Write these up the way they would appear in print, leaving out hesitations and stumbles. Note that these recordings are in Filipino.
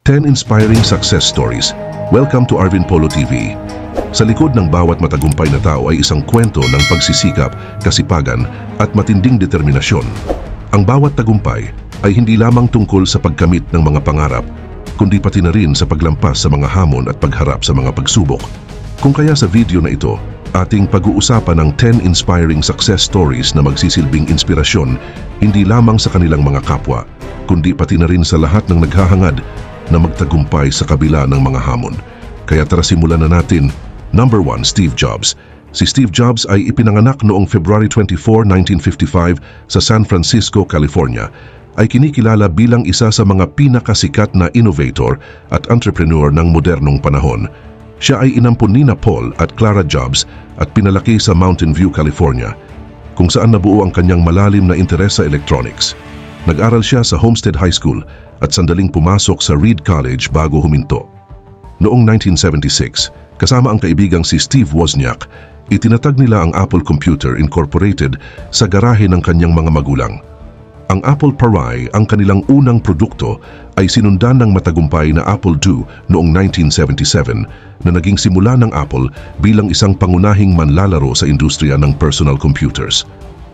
10 Inspiring Success Stories. Welcome to Arvin Polo TV. Sa likod ng bawat matagumpay na tao ay isang kwento ng pagsisikap, kasipagan at matinding determinasyon. Ang bawat tagumpay ay hindi lamang tungkol sa pagkamit ng mga pangarap, kundi pati na rin sa paglampas sa mga hamon at pagharap sa mga pagsubok. Kung kaya sa video na ito, ating pag-uusapan ng 10 inspiring success stories na magsisilbing inspirasyon hindi lamang sa kanilang mga kapwa, kundi pati na rin sa lahat ng naghahangad na magtagumpay sa kabila ng mga hamon. Kaya tara simulan na natin. Number 1, Steve Jobs. Si Steve Jobs ay ipinanganak noong February 24, 1955 sa San Francisco, California. Ay kinikilala bilang isa sa mga pinakasikat na innovator at entrepreneur ng modernong panahon. Siya ay inampun nina Paul at Clara Jobs at pinalaki sa Mountain View, California, kung saan nabuo ang kanyang malalim na interes sa electronics. Nag-aral siya sa Homestead High School at sandaling pumasok sa Reed College bago huminto. Noong 1976, kasama ang kaibigang si Steve Wozniak, itinatag nila ang Apple Computer Incorporated sa garahe ng kanyang mga magulang. Ang Apple Pie, ang kanilang unang produkto, ay sinundan ng matagumpay na Apple II noong 1977 na naging simula ng Apple bilang isang pangunahing manlalaro sa industriya ng personal computers.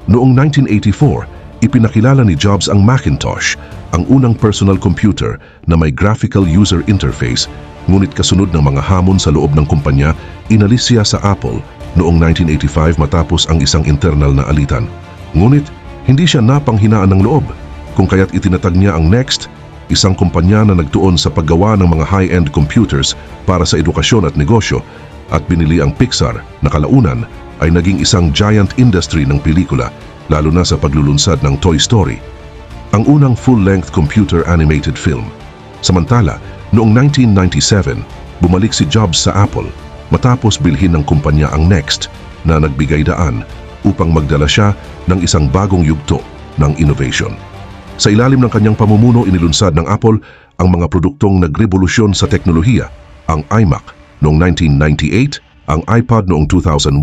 Noong 1984, ipinakilala ni Jobs ang Macintosh, ang unang personal computer na may graphical user interface, ngunit kasunod ng mga hamon sa loob ng kumpanya, inalis siya sa Apple noong 1985 matapos ang isang internal na alitan. Ngunit hindi siya napanghinaan ng loob, kung kaya't itinatag niya ang Next, isang kumpanya na nagtuon sa paggawa ng mga high-end computers para sa edukasyon at negosyo, at binili ang Pixar na kalaunan ay naging isang giant industry ng pelikula, lalo na sa paglulunsad ng Toy Story, ang unang full-length computer animated film. Samantala, noong 1997, bumalik si Jobs sa Apple matapos bilhin ng kumpanya ang Next na nagbigay daan upang magdala siya ng isang bagong yugto ng innovation. Sa ilalim ng kanyang pamumuno, inilunsad ng Apple ang mga produktong nagrevolusyon sa teknolohiya, ang iMac noong 1998, ang iPod noong 2001,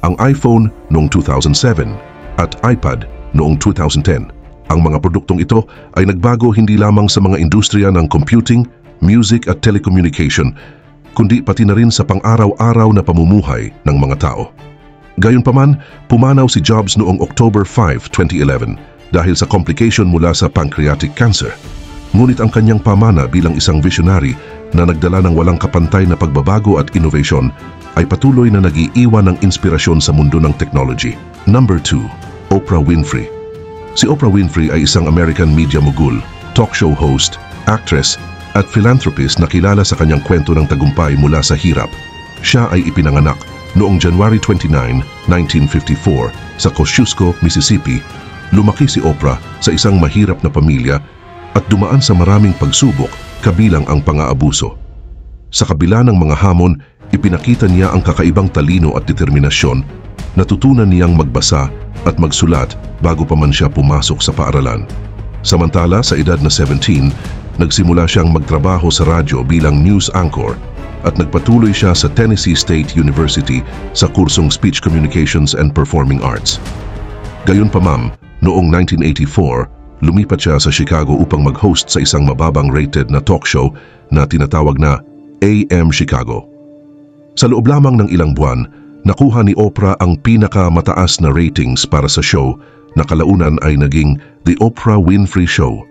ang iPhone noong 2007, at iPad noong 2010. Ang mga produktong ito ay nagbago hindi lamang sa mga industriya ng computing, music at telecommunication, kundi pati na rin sa pang-araw-araw na pamumuhay ng mga tao. Gayunpaman, pumanaw si Jobs noong October 5, 2011 dahil sa complication mula sa pancreatic cancer. Ngunit ang kanyang pamana bilang isang visionary na nagdala ng walang kapantay na pagbabago at innovation ay patuloy na nag-iiwan ng inspirasyon sa mundo ng technology. Number 2, Oprah Winfrey. Si Oprah Winfrey ay isang American media mogul, talk show host, actress, at philanthropist na kilala sa kanyang kwento ng tagumpay mula sa hirap. Siya ay ipinanganak noong January 29, 1954 sa Kosciuszko, Mississippi. Lumaki si Oprah sa isang mahirap na pamilya at dumaan sa maraming pagsubok kabilang ang pang-aabuso. Sa kabila ng mga hamon, ipinakita niya ang kakaibang talino at determinasyon. Natutunan niyang magbasa at magsulat bago pa man siya pumasok sa paaralan. Samantala, sa edad na 17, nagsimula siyang magtrabaho sa radyo bilang news anchor at nagpatuloy siya sa Tennessee State University sa kursong Speech Communications and Performing Arts. Gayunpaman, noong 1984, lumipat siya sa Chicago upang mag-host sa isang mababang rated na talk show na tinatawag na AM Chicago. Sa loob lamang ng ilang buwan, nakuha ni Oprah ang pinakamataas na ratings para sa show na kalaunan ay naging The Oprah Winfrey Show,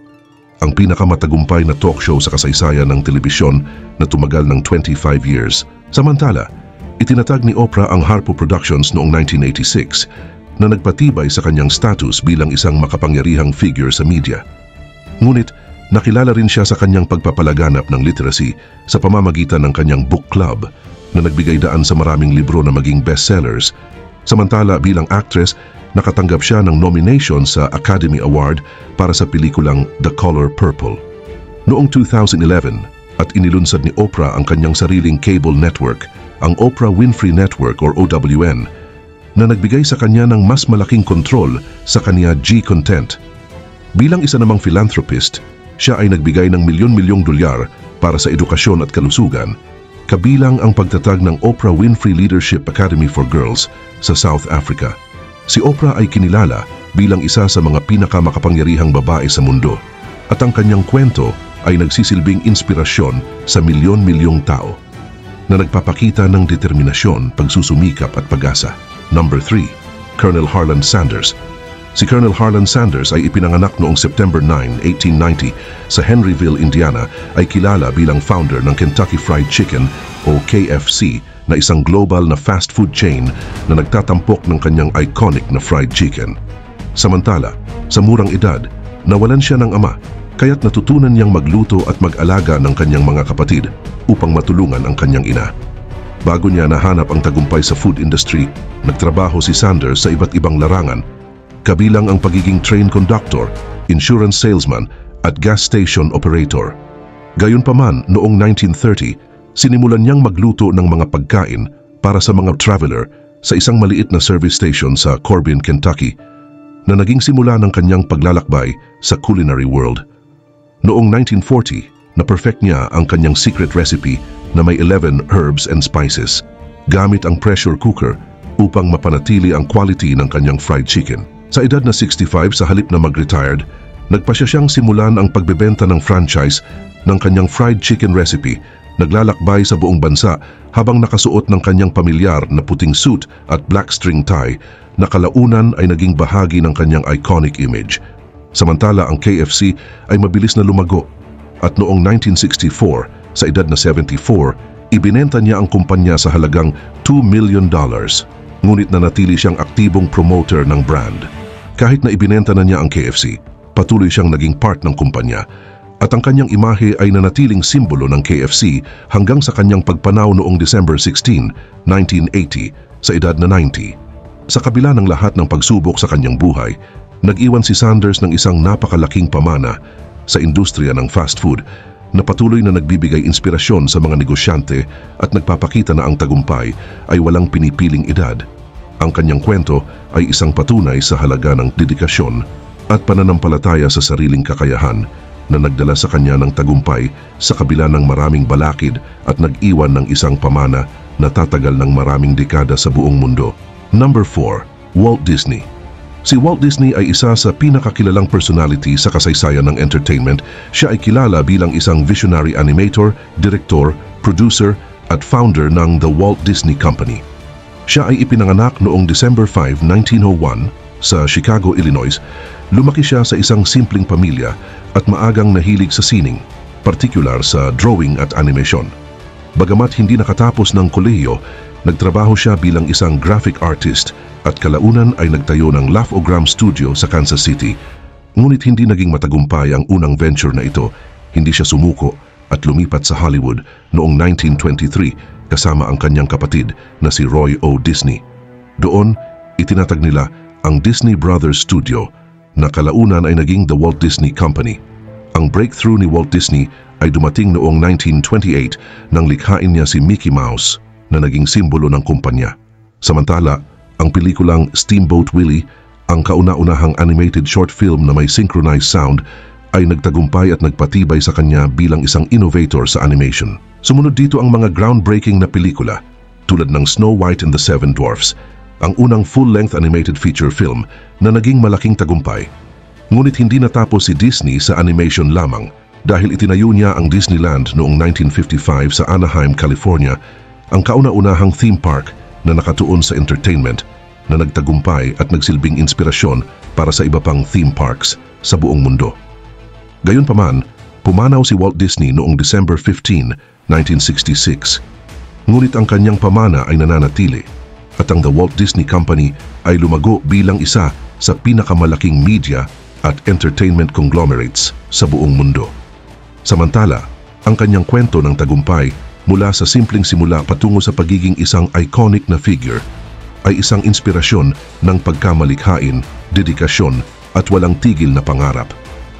ang pinakamatagumpay na talk show sa kasaysayan ng telebisyon na tumagal ng 25 years. Samantala, itinatag ni Oprah ang Harpo Productions noong 1986 na nagpatibay sa kanyang status bilang isang makapangyarihang figure sa media. Ngunit, nakilala rin siya sa kanyang pagpapalaganap ng literacy sa pamamagitan ng kanyang book club na nagbigay daan sa maraming libro na maging bestsellers. Samantala, bilang actress, nakatanggap siya ng nomination sa Academy Award para sa pelikulang The Color Purple. Noong 2011, at inilunsad ni Oprah ang kanyang sariling cable network, ang Oprah Winfrey Network or OWN, na nagbigay sa kanya ng mas malaking kontrol sa kanya G-content. Bilang isa namang philanthropist, siya ay nagbigay ng milyon-milyong dolyar para sa edukasyon at kalusugan, kabilang ang pagtatag ng Oprah Winfrey Leadership Academy for Girls sa South Africa. Si Oprah ay kinilala bilang isa sa mga pinakamakapangyarihang babae sa mundo at ang kanyang kwento ay nagsisilbing inspirasyon sa milyon-milyong tao na nagpapakita ng determinasyon, pagsusumikap at pag-asa. Number 3, Colonel Harlan Sanders. Si Colonel Harlan Sanders ay ipinanganak noong September 9, 1890 sa Henryville, Indiana, ay kilala bilang founder ng Kentucky Fried Chicken o KFC na isang global na fast food chain na nagtatampok ng kanyang iconic na fried chicken. Samantala, sa murang edad, nawalan siya ng ama, kaya't natutunan niyang magluto at mag-alaga ng kanyang mga kapatid upang matulungan ang kanyang ina. Bago niya nahanap ang tagumpay sa food industry, nagtrabaho si Sanders sa iba't ibang larangan, kabilang ang pagiging train conductor, insurance salesman at gas station operator. Gayunpaman, noong 1930, sinimulan niyang magluto ng mga pagkain para sa mga traveler sa isang maliit na service station sa Corbin, Kentucky, na naging simula ng kanyang paglalakbay sa culinary world. Noong 1940, na-perfect niya ang kanyang secret recipe na may 11 herbs and spices, gamit ang pressure cooker upang mapanatili ang quality ng kanyang fried chicken. Sa edad na 65, sa halip na mag-retired, nagpasya siyang simulan ang pagbebenta ng franchise ng kanyang fried chicken recipe, naglalakbay sa buong bansa habang nakasuot ng kanyang pamilyar na puting suit at black string tie na kalaunan ay naging bahagi ng kanyang iconic image. Samantala, ang KFC ay mabilis na lumago at noong 1964, sa edad na 74, ibinenta niya ang kumpanya sa halagang $2 million. Ngunit nanatili siyang aktibong promoter ng brand. Kahit na ibinenta na niya ang KFC, patuloy siyang naging part ng kumpanya at ang kanyang imahe ay nanatiling simbolo ng KFC hanggang sa kanyang pagpanaw noong December 16, 1980 sa edad na 90. Sa kabila ng lahat ng pagsubok sa kanyang buhay, nag-iwan si Sanders ng isang napakalaking pamana sa industriya ng fast food na patuloy na nagbibigay inspirasyon sa mga negosyante at nagpapakita na ang tagumpay ay walang pinipiling edad. Ang kanyang kwento ay isang patunay sa halaga ng dedikasyon at pananampalataya sa sariling kakayahan na nagdala sa kanya ng tagumpay sa kabila ng maraming balakid at nag-iwan ng isang pamana na tatagal ng maraming dekada sa buong mundo. Number 4, Walt Disney. Si Walt Disney ay isa sa pinakakilalang personality sa kasaysayan ng entertainment. Siya ay kilala bilang isang visionary animator, director, producer at founder ng The Walt Disney Company. Siya ay ipinanganak noong December 5, 1901 sa Chicago, Illinois. Lumaki siya sa isang simpleng pamilya at maagang nahilig sa sining, partikular sa drawing at animation. Bagamat hindi nakatapos ng kolehiyo, nagtrabaho siya bilang isang graphic artist at kalaunan ay nagtayo ng Laugh-O-Gram Studio sa Kansas City. Ngunit hindi naging matagumpay ang unang venture na ito. Hindi siya sumuko at lumipat sa Hollywood noong 1923 kasama ang kanyang kapatid na si Roy O. Disney. Doon, itinatag nila ang Disney Brothers Studio na kalaunan ay naging The Walt Disney Company. Ang breakthrough ni Walt Disney ay dumating noong 1928 nang likhain niya si Mickey Mouse na naging simbolo ng kumpanya. Samantala, ang pelikulang Steamboat Willie, ang kauna-unahang animated short film na may synchronized sound, ay nagtagumpay at nagpatibay sa kanya bilang isang innovator sa animation. Sumunod dito ang mga groundbreaking na pelikula tulad ng Snow White and the Seven Dwarfs, ang unang full-length animated feature film na naging malaking tagumpay. Ngunit hindi natapos si Disney sa animation lamang dahil itinayo niya ang Disneyland noong 1955 sa Anaheim, California, ang kauna-unahang theme park na nakatuon sa entertainment na nagtagumpay at nagsilbing inspirasyon para sa iba pang theme parks sa buong mundo. Gayunpaman, pumanaw si Walt Disney noong December 15, 1966. Ngunit ang kanyang pamana ay nananatili at ang The Walt Disney Company ay lumago bilang isa sa pinakamalaking media at entertainment conglomerates sa buong mundo. Samantala, ang kanyang kwento ng tagumpay mula sa simpleng simula patungo sa pagiging isang iconic na figure ay isang inspirasyon ng pagkamalikhain, dedikasyon at walang tigil na pangarap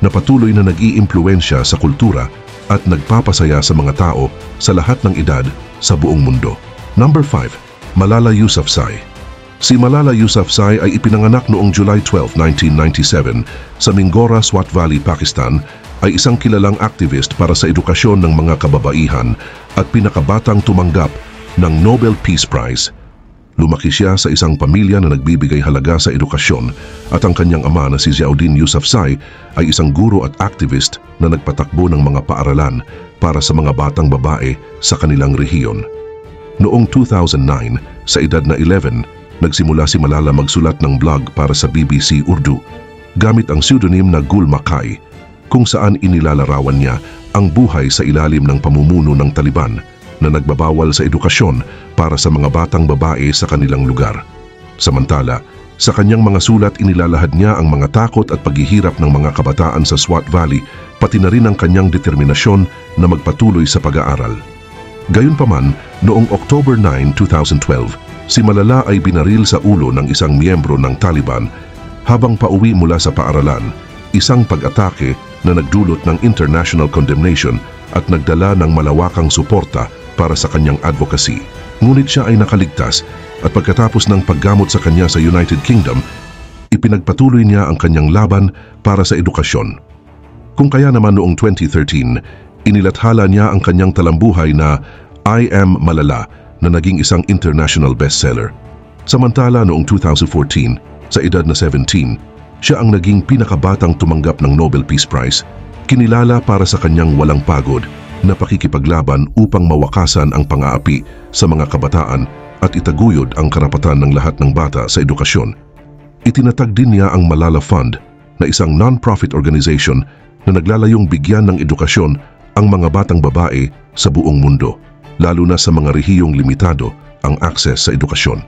na patuloy na nag-iimpluwensya sa kultura at nagpapasaya sa mga tao sa lahat ng edad sa buong mundo. Number 5, Malala Yousafzai. Si Malala Yousafzai ay ipinanganak noong July 12, 1997 sa Mingora, Swat Valley, Pakistan, ay isang kilalang activist para sa edukasyon ng mga kababaihan at pinakabatang tumanggap ng Nobel Peace Prize. Lumaki siya sa isang pamilya na nagbibigay halaga sa edukasyon at ang kanyang ama na si Ziauddin Yousafzai ay isang guro at activist na nagpatakbo ng mga paaralan para sa mga batang babae sa kanilang rehiyon. Noong 2009, sa edad na 11, nagsimula si Malala magsulat ng blog para sa BBC Urdu gamit ang pseudonym na Gul Makai, kung saan inilalarawan niya ang buhay sa ilalim ng pamumuno ng Taliban na nagbabawal sa edukasyon para sa mga batang babae sa kanilang lugar. Samantala, sa kanyang mga sulat inilalahad niya ang mga takot at paghihirap ng mga kabataan sa Swat Valley, pati na rin ang kanyang determinasyon na magpatuloy sa pag-aaral. Gayunpaman, noong October 9, 2012, si Malala ay binaril sa ulo ng isang miyembro ng Taliban habang pauwi mula sa paaralan, isang pag-atake na nagdulot ng international condemnation at nagdala ng malawakang suporta para sa kanyang advocacy. Ngunit siya ay nakaligtas at pagkatapos ng paggamot sa kanya sa United Kingdom, ipinagpatuloy niya ang kanyang laban para sa edukasyon. Kung kaya naman noong 2013, inilathala niya ang kanyang talambuhay na I Am Malala na naging isang international bestseller. Samantala noong 2014, sa edad na 17, siya ang naging pinakabatang tumanggap ng Nobel Peace Prize, kinilala para sa kanyang walang pagod na pakikipaglaban upang mawakasan ang pang-aapi sa mga kabataan at itaguyod ang karapatan ng lahat ng bata sa edukasyon. Itinatag din niya ang Malala Fund na isang non-profit organization na naglalayong bigyan ng edukasyon ang mga batang babae sa buong mundo, lalo na sa mga rehiyong limitado ang akses sa edukasyon.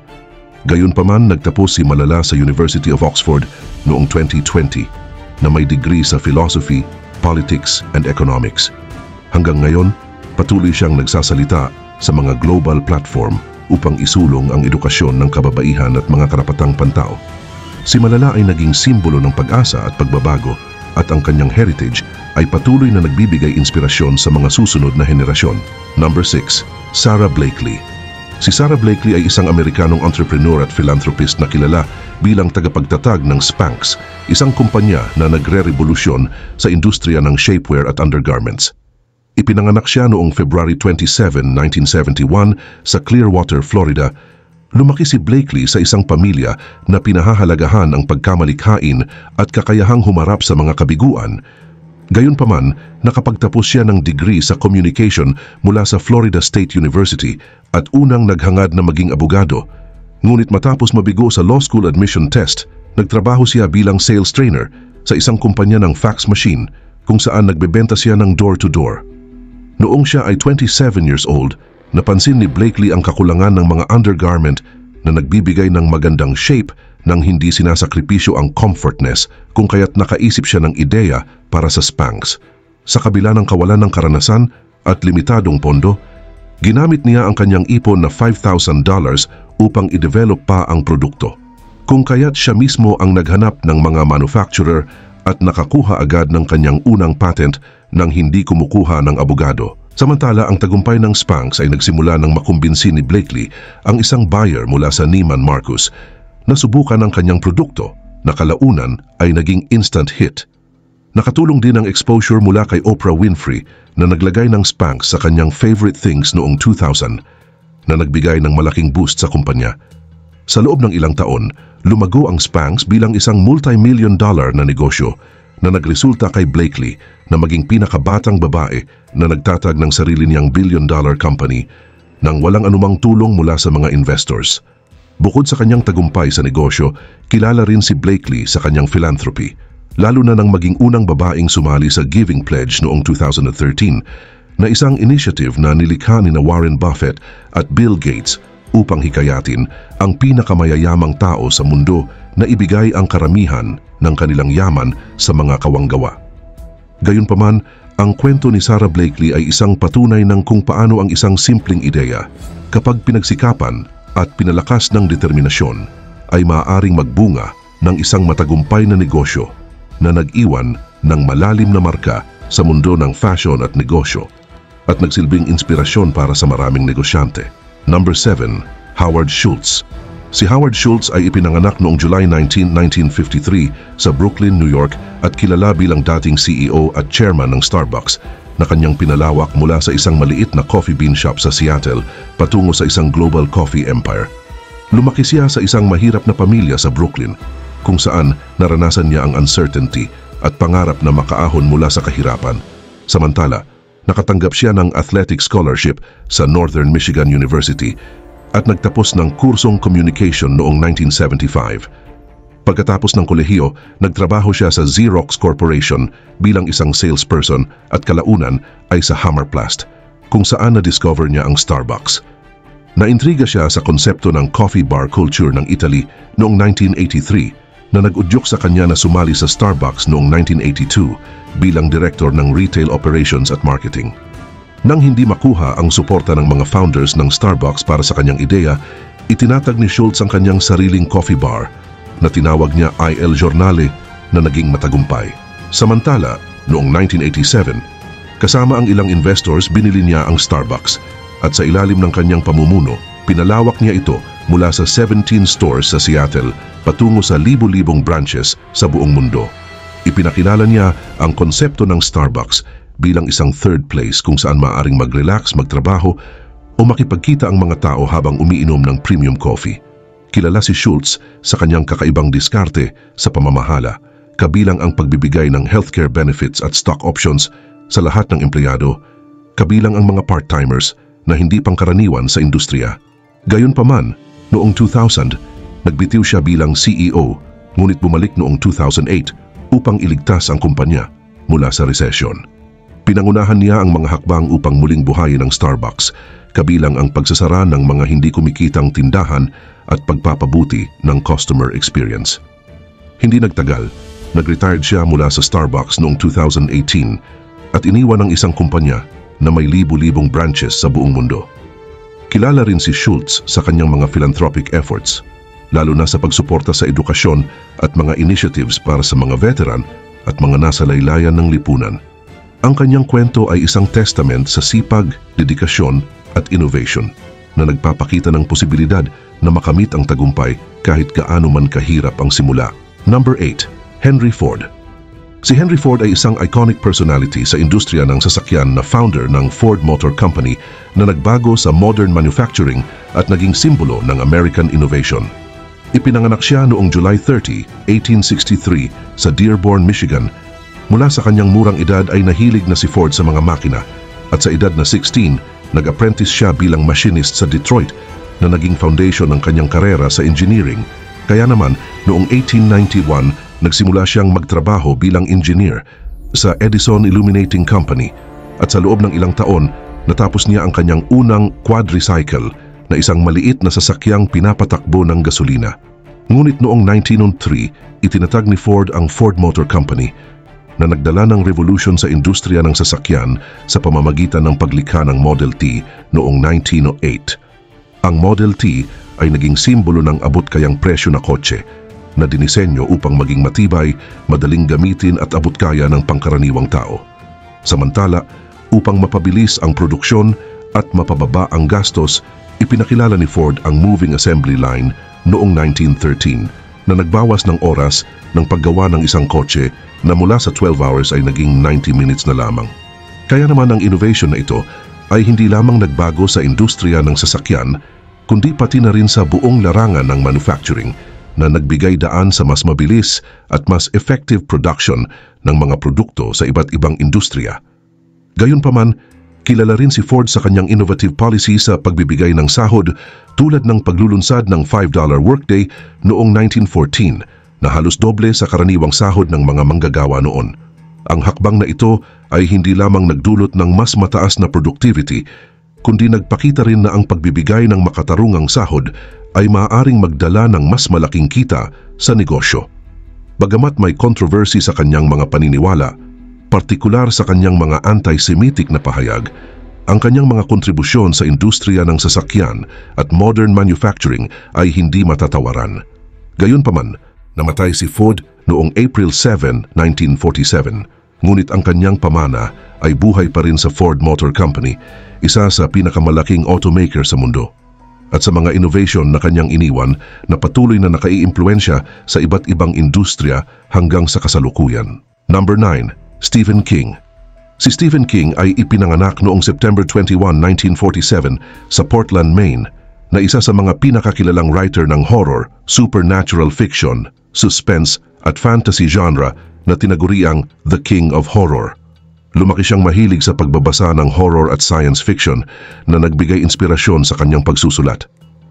Gayunpaman, nagtapos si Malala sa University of Oxford noong 2020 na may degree sa Philosophy, Politics and Economics. Hanggang ngayon, patuloy siyang nagsasalita sa mga global platform upang isulong ang edukasyon ng kababaihan at mga karapatang pantao. Si Malala ay naging simbolo ng pag-asa at pagbabago at ang kanyang heritage ay patuloy na nagbibigay inspirasyon sa mga susunod na henerasyon. Number 6. Sara Blakely. Si Sara Blakely ay isang Amerikanong entrepreneur at philanthropist na kilala bilang tagapagtatag ng Spanx, isang kumpanya na nagre-revolusyon sa industriya ng shapewear at undergarments. Ipinanganak siya noong February 27, 1971 sa Clearwater, Florida. Lumaki si Blakely sa isang pamilya na pinahahalagahan ang pagkamalikhain at kakayahang humarap sa mga kabiguan. Gayunpaman, nakapagtapos siya ng degree sa communication mula sa Florida State University at unang naghangad na maging abogado. Ngunit matapos mabigo sa law school admission test, nagtrabaho siya bilang sales trainer sa isang kumpanya ng fax machine kung saan nagbebenta siya ng door-to-door. Noong siya ay 27 years old, napansin ni Blakely ang kakulangan ng mga undergarment na nagbibigay ng magandang shape nang hindi sinasakripisyo ang comfortness, kung kaya't nakaisip siya ng ideya para sa Spanx. Sa kabila ng kawalan ng karanasan at limitadong pondo, ginamit niya ang kanyang ipon na $5,000 upang i-develop pa ang produkto. Kung kaya't siya mismo ang naghanap ng mga manufacturer at nakakuha agad ng kanyang unang patent nang hindi kumukuha ng abogado. Samantala, ang tagumpay ng Spanx ay nagsimula nang makumbinsi ni Blakely ang isang buyer mula sa Neiman Marcus na subukan ang kanyang produkto na kalaunan ay naging instant hit. Nakatulong din ang exposure mula kay Oprah Winfrey na naglagay ng Spanx sa kanyang favorite things noong 2000 na nagbigay ng malaking boost sa kumpanya. Sa loob ng ilang taon, lumago ang Spanx bilang isang multi-million-dollar na negosyo na nagresulta kay Blakely na maging pinakabatang babae na nagtatag ng sarili niyang billion-dollar company nang walang anumang tulong mula sa mga investors. Bukod sa kanyang tagumpay sa negosyo, kilala rin si Blakely sa kanyang philanthropy, lalo na nang maging unang babaeng sumali sa Giving Pledge noong 2013 na isang initiative na nilikha ni Warren Buffett at Bill Gates upang hikayatin ang pinakamayayamang tao sa mundo na ibigay ang karamihan ng kanilang yaman sa mga kawanggawa. Gayunpaman, ang kwento ni Sara Blakely ay isang patunay ng kung paano ang isang simpleng ideya, kapag pinagsikapan at pinalakas ng determinasyon, ay maaaring magbunga ng isang matagumpay na negosyo na nag-iwan ng malalim na marka sa mundo ng fashion at negosyo at nagsilbing inspirasyon para sa maraming negosyante. Number 7. Howard Schultz. Si Howard Schultz ay ipinanganak noong July 19, 1953 sa Brooklyn, New York at kilala bilang dating CEO at chairman ng Starbucks na kanyang pinalawak mula sa isang maliit na coffee bean shop sa Seattle patungo sa isang global coffee empire. Lumaki siya sa isang mahirap na pamilya sa Brooklyn, kung saan naranasan niya ang uncertainty at pangarap na makaahon mula sa kahirapan. Samantala, nakatanggap siya ng athletic scholarship sa Northern Michigan University at nagtapos ng kursong communication noong 1975. Pagkatapos ng kolehiyo, nagtrabaho siya sa Xerox Corporation bilang isang salesperson at kalaunan ay sa Hammerplast, kung saan na-discover niya ang Starbucks. Naintriga siya sa konsepto ng coffee bar culture ng Italy noong 1983 na nag-udyok sa kanya na sumali sa Starbucks noong 1982 bilang director ng retail operations at marketing. Nang hindi makuha ang suporta ng mga founders ng Starbucks para sa kanyang ideya, itinatag ni Schultz ang kanyang sariling coffee bar na tinawag niya Il Giornale na naging matagumpay. Samantala, noong 1987, kasama ang ilang investors binili niya ang Starbucks at sa ilalim ng kanyang pamumuno, pinalawak niya ito mula sa 17 stores sa Seattle patungo sa libu-libong branches sa buong mundo. Ipinakilala niya ang konsepto ng Starbucks bilang isang third place kung saan maaaring mag-relax, magtrabaho o makipagkita ang mga tao habang umiinom ng premium coffee. Kilala si Schultz sa kanyang kakaibang diskarte sa pamamahala, kabilang ang pagbibigay ng healthcare benefits at stock options sa lahat ng empleyado, kabilang ang mga part-timers na hindi pangkaraniwan sa industriya. Gayunpaman, noong 2000, nagbitiw siya bilang CEO, ngunit bumalik noong 2008 upang iligtas ang kumpanya mula sa recession. Pinangunahan niya ang mga hakbang upang muling buhayin ang Starbucks, kabilang ang pagsasara ng mga hindi kumikitang tindahan at pagpapabuti ng customer experience. Hindi nagtagal, nag-retired siya mula sa Starbucks noong 2018 at iniwan ang isang kumpanya na may libu-libong branches sa buong mundo. Kilala rin si Schultz sa kanyang mga philanthropic efforts, lalo na sa pagsuporta sa edukasyon at mga initiatives para sa mga veteran at mga nasa laylayan ng lipunan. Ang kanyang kwento ay isang testament sa sipag, dedikasyon at innovation na nagpapakita ng posibilidad na makamit ang tagumpay kahit gaano man kahirap ang simula. Number 8. Henry Ford. Si Henry Ford ay isang iconic personality sa industriya ng sasakyan na founder ng Ford Motor Company na nagbago sa modern manufacturing at naging simbolo ng American innovation. Ipinanganak siya noong July 30, 1863 sa Dearborn, Michigan. Mula sa kanyang murang edad ay nahilig na si Ford sa mga makina at sa edad na 16, nag-apprentice siya bilang machinist sa Detroit na naging foundation ng kanyang karera sa engineering. Kaya naman, noong 1891, nagsimula siyang magtrabaho bilang engineer sa Edison Illuminating Company at sa loob ng ilang taon, natapos niya ang kanyang unang quadricycle na isang maliit na sasakyang pinapatakbo ng gasolina. Ngunit noong 1903, itinatag ni Ford ang Ford Motor Company na nagdala ng revolution sa industriya ng sasakyan sa pamamagitan ng paglikha ng Model T noong 1908. Ang Model T ay naging simbolo ng abot-kayang presyo na kotse na dinisenyo upang maging matibay, madaling gamitin at abot-kaya ng pangkaraniwang tao. Samantala, upang mapabilis ang produksyon at mapababa ang gastos, ipinakilala ni Ford ang moving assembly line noong 1913 na nagbawas ng oras ng paggawa ng isang kotse na mula sa 12 hours ay naging 90 minutes na lamang. Kaya naman ang innovation na ito ay hindi lamang nagbago sa industriya ng sasakyan, kundi pati na rin sa buong larangan ng manufacturing na nagbigay daan sa mas mabilis at mas effective production ng mga produkto sa iba't ibang industriya. Gayunpaman, kilala rin si Ford sa kanyang innovative policy sa pagbibigay ng sahod tulad ng paglulunsad ng $5 workday noong 1914 na halos doble sa karaniwang sahod ng mga manggagawa noon. Ang hakbang na ito ay hindi lamang nagdulot ng mas mataas na productivity, kundi nagpakita rin na ang pagbibigay ng makatarungang sahod ay maaaring magdala ng mas malaking kita sa negosyo. Bagamat may controversy sa kanyang mga paniniwala, partikular sa kanyang mga anti-Semitic na pahayag, ang kanyang mga kontribusyon sa industriya ng sasakyan at modern manufacturing ay hindi matatawaran. Gayunpaman, namatay si Ford noong April 7, 1947, ngunit ang kanyang pamana ay buhay pa rin sa Ford Motor Company, isa sa pinakamalaking automaker sa mundo. At sa mga innovation na kanyang iniwan na patuloy na nakaiimpluwensya sa iba't ibang industriya hanggang sa kasalukuyan. Number 9. Stephen King. Si Stephen King ay ipinanganak noong September 21, 1947 sa Portland, Maine. na isa sa mga pinakakilalang writer ng horror, supernatural fiction, suspense at fantasy genre na tinaguriang The King of Horror. Lumaki siyang mahilig sa pagbabasa ng horror at science fiction na nagbigay inspirasyon sa kanyang pagsusulat.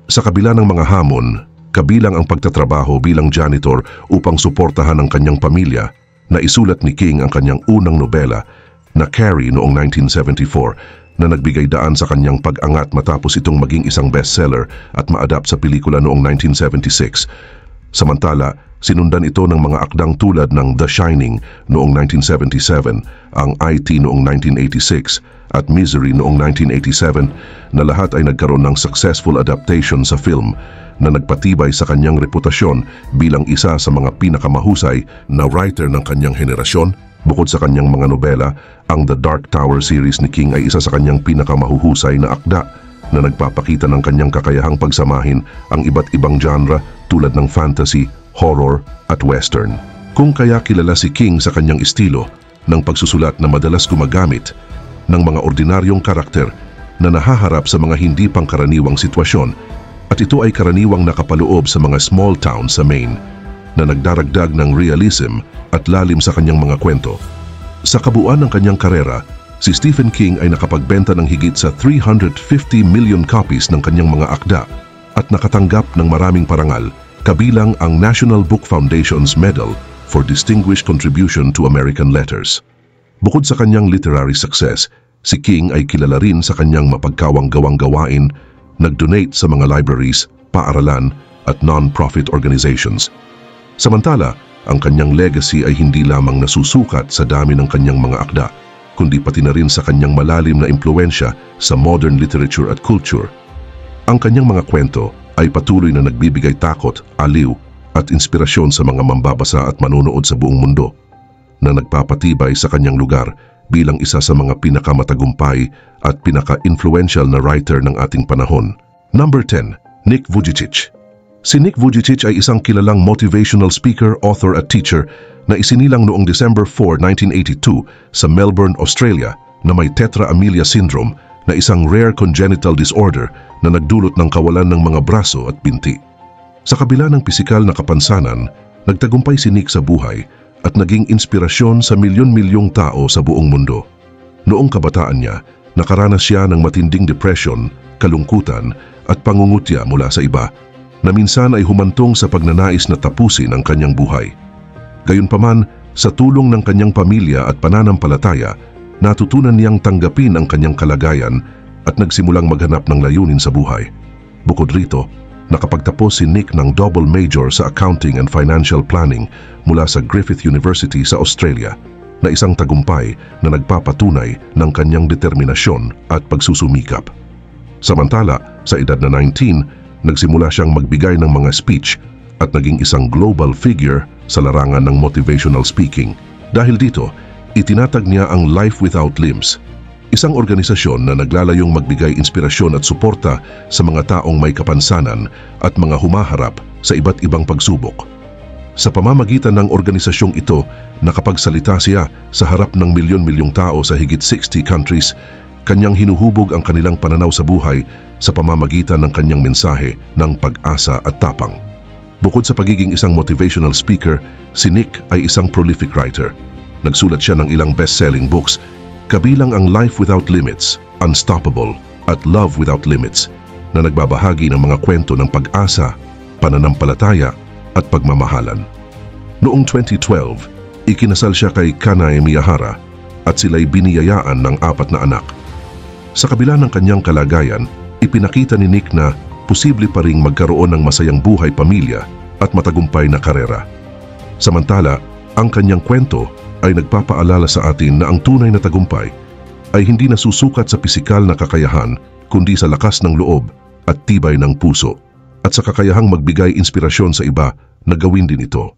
Sa kabila ng mga hamon, kabilang ang pagtatrabaho bilang janitor upang suportahan ang kanyang pamilya, naisulat ni King ang kanyang unang nobela na Carrie noong 1974 na nagbigay daan sa kanyang pag-angat matapos itong maging isang bestseller at ma-adapt sa pelikula noong 1976. Samantala, sinundan ito ng mga akdang tulad ng The Shining noong 1977, ang IT noong 1986 at Misery noong 1987 na lahat ay nagkaroon ng successful adaptation sa film na nagpatibay sa kanyang reputasyon bilang isa sa mga pinakamahusay na writer ng kanyang henerasyon. Bukod sa kanyang mga nobela, ang The Dark Tower series ni King ay isa sa kanyang pinakamahuhusay na akda na nagpapakita ng kanyang kakayahang pagsamahin ang iba't ibang genre tulad ng fantasy, horror at western. Kung kaya kilala si King sa kanyang estilo ng pagsusulat na madalas gumagamit ng mga ordinaryong karakter na nahaharap sa mga hindi pangkaraniwang sitwasyon, at ito ay karaniwang nakapaloob sa mga small towns sa Maine na nagdaragdag ng realism at lalim sa kanyang mga kwento. Sa kabuuan ng kanyang karera, si Stephen King ay nakapagbenta ng higit sa 350 million copies ng kanyang mga akda at nakatanggap ng maraming parangal, kabilang ang National Book Foundation's Medal for Distinguished Contribution to American Letters. Bukod sa kanyang literary success, si King ay kilala rin sa kanyang mapagkawang-gawang gawain, nag-donate sa mga libraries, paaralan at non-profit organizations. Samantala, ang kanyang legacy ay hindi lamang nasusukat sa dami ng kanyang mga akda, kundi pati na rin sa kanyang malalim na impluensya sa modern literature at culture. Ang kanyang mga kwento ay patuloy na nagbibigay takot, aliw at inspirasyon sa mga mambabasa at manonood sa buong mundo, na nagpapatibay sa kanyang lugar bilang isa sa mga pinakamatagumpay at pinaka-influential na writer ng ating panahon. Number 10. Nick Vujicic. Si Nick Vujicic ay isang kilalang motivational speaker, author at teacher na isinilang noong December 4, 1982 sa Melbourne, Australia na may tetra amelia syndrome na isang rare congenital disorder na nagdulot ng kawalan ng mga braso at binti. Sa kabila ng pisikal na kapansanan, nagtagumpay si Nick sa buhay at naging inspirasyon sa milyon-milyong tao sa buong mundo. Noong kabataan niya, nakaranas siya ng matinding depression, kalungkutan at pangungutya mula sa iba, na minsan ay humantong sa pagnanais na tapusin ang kanyang buhay. Gayunpaman, sa tulong ng kanyang pamilya at pananampalataya, natutunan niyang tanggapin ang kanyang kalagayan at nagsimulang maghanap ng layunin sa buhay. Bukod rito, nakapagtapos si Nick ng double major sa Accounting and Financial Planning mula sa Griffith University sa Australia, na isang tagumpay na nagpapatunay ng kanyang determinasyon at pagsusumikap. Samantala, sa edad na 19, nagsimula siyang magbigay ng mga speech at naging isang global figure sa larangan ng motivational speaking. Dahil dito, itinatag niya ang Life Without Limbs, isang organisasyon na naglalayong magbigay inspirasyon at suporta sa mga taong may kapansanan at mga humaharap sa iba't ibang pagsubok. Sa pamamagitan ng organisasyong ito, nakapagsalita siya sa harap ng milyon-milyong tao sa higit 60 countries. Kanyang hinuhubog ang kanilang pananaw sa buhay sa pamamagitan ng kanyang mensahe ng pag-asa at tapang. Bukod sa pagiging isang motivational speaker, si Nick ay isang prolific writer. Nagsulat siya ng ilang best-selling books, kabilang ang Life Without Limits, Unstoppable at Love Without Limits, na nagbabahagi ng mga kwento ng pag-asa, pananampalataya at pagmamahalan. Noong 2012, ikinasal siya kay Kanai Miyahara at sila'y biniyayaan ng 4 na anak. Sa kabila ng kanyang kalagayan, ipinakita ni Nick na posible pa ring magkaroon ng masayang buhay pamilya at matagumpay na karera. Samantala, ang kanyang kwento ay nagpapaalala sa atin na ang tunay na tagumpay ay hindi nasusukat sa pisikal na kakayahan, kundi sa lakas ng loob at tibay ng puso, at sa kakayahang magbigay inspirasyon sa iba na gawin din ito.